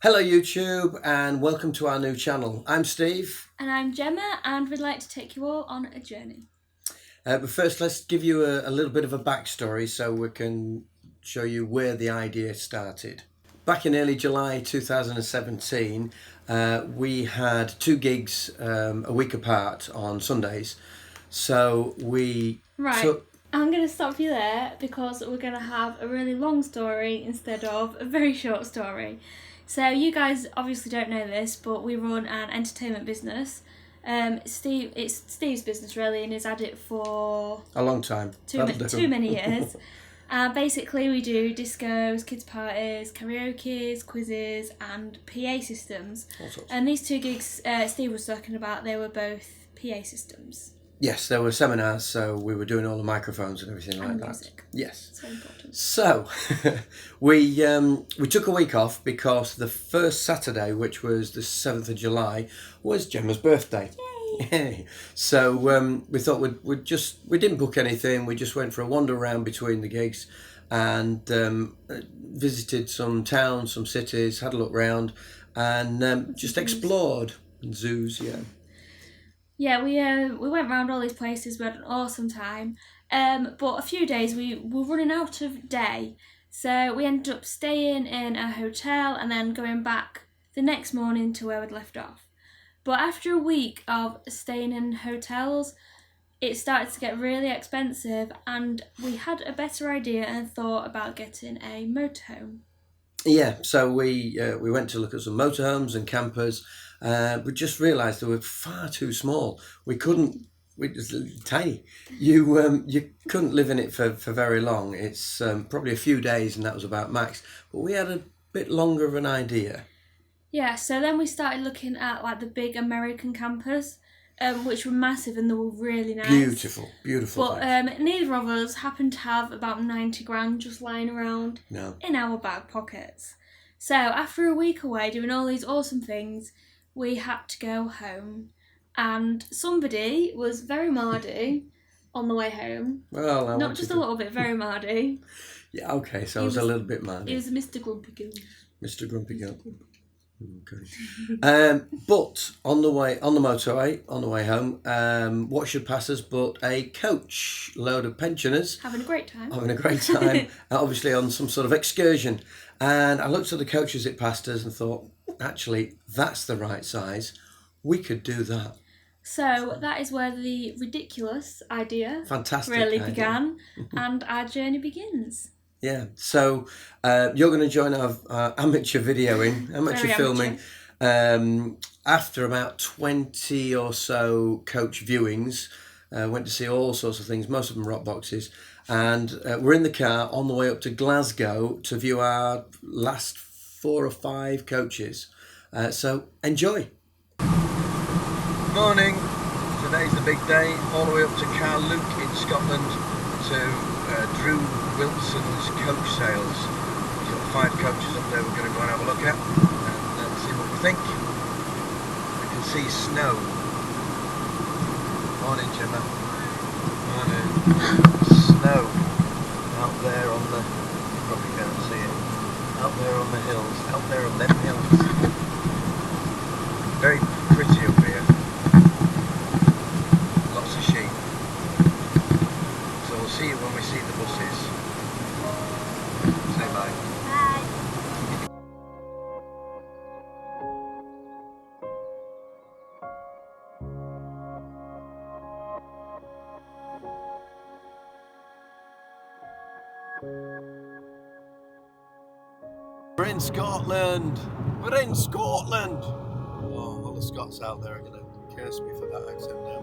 Hello YouTube and welcome to our new channel. I'm Steve. And I'm Gemma, and we'd like to take you all on a journey. But first let's give you a little bit of a backstory so we can show you where the idea started. Back in early July 2017 we had two gigs a week apart on Sundays. So we I'm going to stop you there because we're going to have a really long story instead of a very short story. So you guys obviously don't know this, but we run an entertainment business. It's Steve's business really, and he's had it for a long time. Too many years. Basically we do discos, kids parties, karaoke's, quizzes and PA systems. And these two gigs Steve was talking about, they were both PA systems. Yes, there were seminars, so we were doing all the microphones and everything and like music. That. Yes. So important. So we took a week off because the first Saturday, which was the 7th of July, was Gemma's birthday. Yay! So we thought we didn't book anything. We just went for a wander around between the gigs and visited some towns, some cities, had a look round, and just explored zoos. Yeah, we went round all these places. We had an awesome time. But a few days we were running out of day, so we ended up staying in a hotel and then going back the next morning to where we'd left off. But after a week of staying in hotels, it started to get really expensive, and we had a better idea and thought about getting a motorhome. Yeah, so we went to look at some motorhomes and campers. We just realised they were far too small. We was tiny. You couldn't live in it for very long. It's probably a few days, and that was about max. But we had a bit longer of an idea. Yeah, so then we started looking at like the big American campers, which were massive and they were really nice. Beautiful. But neither of us happened to have about 90 grand just lying around in our back pockets. So after a week away doing all these awesome things, we had to go home. And somebody was very mardy on the way home. Well, not just a little bit, very mardy. Yeah, okay, so I was a little bit mardy. He was Mr. Grumpy Goose. Mr. Grumpy Goose. Okay. But on the motorway, on the way home, what should pass us but a coach load of pensioners having a great time, obviously on some sort of excursion. And I looked at the coach as it passed us and thought, actually, that's the right size. We could do that. So that is where the ridiculous idea began, and our journey begins. Yeah, so you're going to join our amateur filming. After about 20 or so coach viewings, went to see all sorts of things, most of them rock boxes, and we're in the car on the way up to Glasgow to view our last 4 or 5 coaches. So enjoy. Morning. Today's the big day, all the way up to Carluke in Scotland to Drew Wilson's coach sales. He's got 5 coaches up there we're going to go and have a look at and see what we think. I can see snow. Morning, Gemma. Morning. Snow out there on the, you probably can't see it, out there on the hills, out there on them hills. Very pretty up here. Lots of sheep. So we'll see you when we see the buses. Say bye. Bye. We're in Scotland. We're in Scotland. Oh, all the Scots out there are going to curse me for that accent now.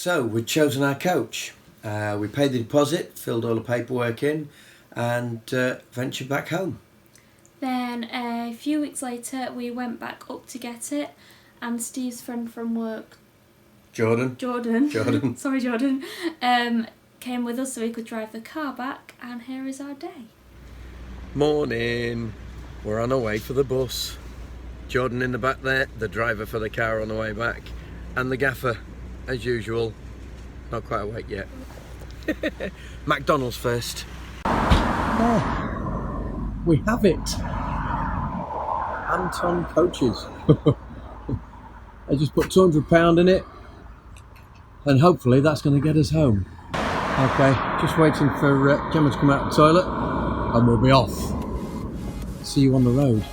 So we'd chosen our coach. We paid the deposit, filled all the paperwork in, and ventured back home. Then a few weeks later, we went back up to get it, and Steve's friend from work, Jordan, sorry Jordan, came with us so we could drive the car back, and here is our day. Morning. We're on our way for the bus. Jordan in the back there, the driver for the car on the way back, and the gaffer, as usual, not quite awake yet. McDonald's first. Oh, we have it. Anton Coaches. I just put £200 in it, and hopefully that's going to get us home. Okay, just waiting for Gemma to come out of the toilet, and we'll be off. See you on the road.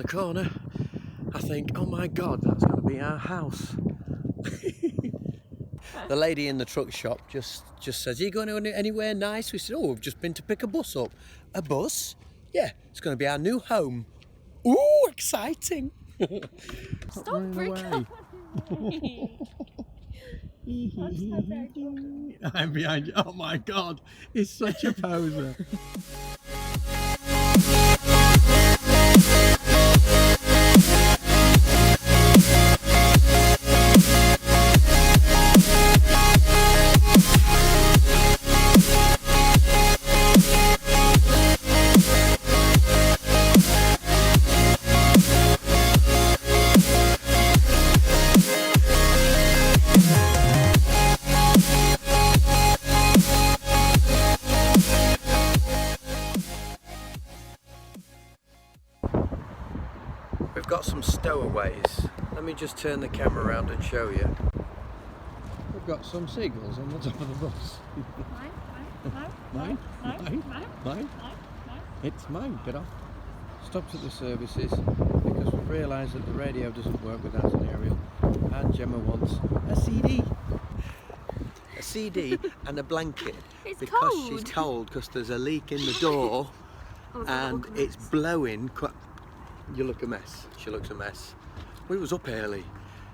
Corner, I think, oh my god, that's going to be our house. The lady in the truck shop just says, are you going anywhere nice? We said, oh, we've just been to pick a bus up. A bus? Yeah, it's going to be our new home. Ooh, exciting. Stop breaking. I'm behind you. Oh my god, he's such a poser. We've got some stowaways. Let me just turn the camera around and show you. We've got some seagulls on the top of the bus. Mine? It's mine. Get off. Stopped at the services because we've realised that the radio doesn't work without an aerial, and Gemma wants a CD. A CD and a blanket. It's because cold. she's cold because there's a leak in the door and it's blowing quite. You look a mess. She looks a mess. Well, it was up early.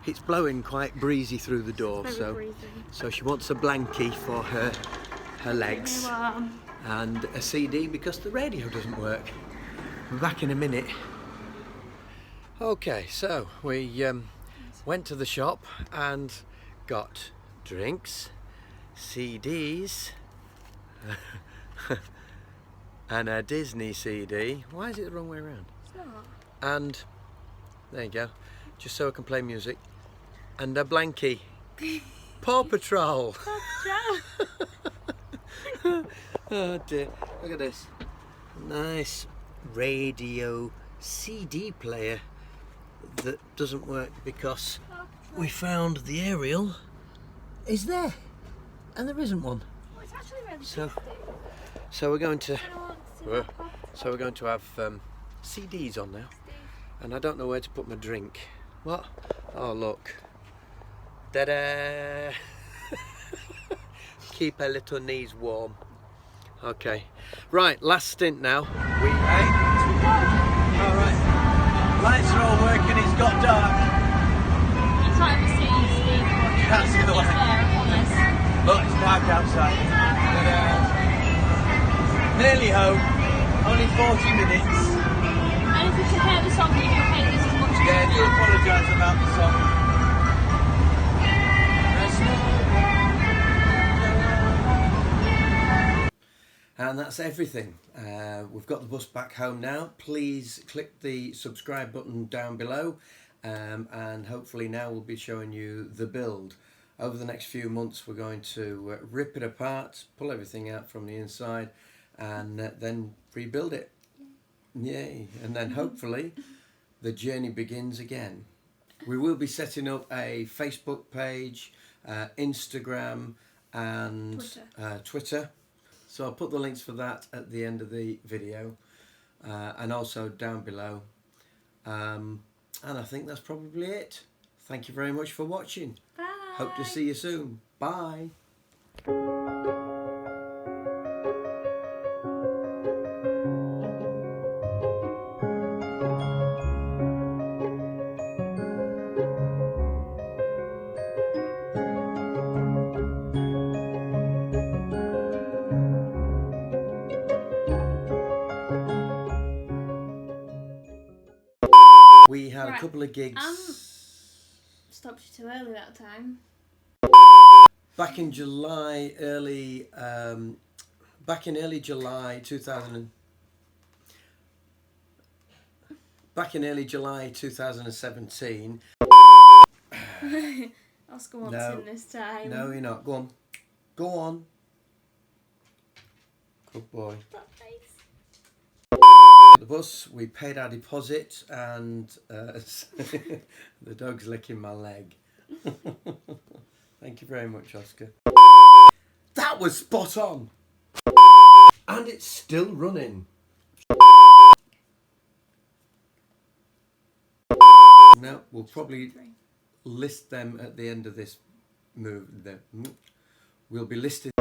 It's blowing quite breezy through the door, so she wants a blankie for her legs and a CD because the radio doesn't work. We're back in a minute. Okay, so we went to the shop and got drinks, CDs, and a Disney CD. Why is it the wrong way around? It's not. And there you go, just so I can play music, and a blankie. Paw Patrol. Oh dear, look at this nice radio CD player that doesn't work because we found the aerial is there and there isn't one. Oh, it's actually really so we're going to have CDs on now, and I don't know where to put my drink. What? Oh look, ta-da! Keep her little knees warm. Okay, right, last stint now. Alright, lights are all working, it's got dark. You can't even see Steve. Can't see the light. Look, it's dark outside. Nearly home, only 40 minutes. And if you can hear the song, you can hate this as much as Yeah, do apologise about the song. And that's everything. We've got the bus back home now. Please click the subscribe button down below, and hopefully now we'll be showing you the build. Over the next few months we're going to rip it apart, pull everything out from the inside, and then rebuild it. Yay! And then hopefully the journey begins again. We will be setting up a Facebook page, Instagram and Twitter. So I'll put the links for that at the end of the video, and also down below. And I think that's probably it. Thank you very much for watching. Bye. Hope to see you soon. Bye. We had a couple of gigs. Stopped you too early that time. Back in July, early July 2017. Oscar wants in this time. No, you're not. Go on. Go on. Good boy. That face. The bus, we paid our deposit, and the dog's licking my leg. Thank you very much, Oscar. That was spot on, and it's still running. No, we'll probably list them at the end of this move. We'll be listed.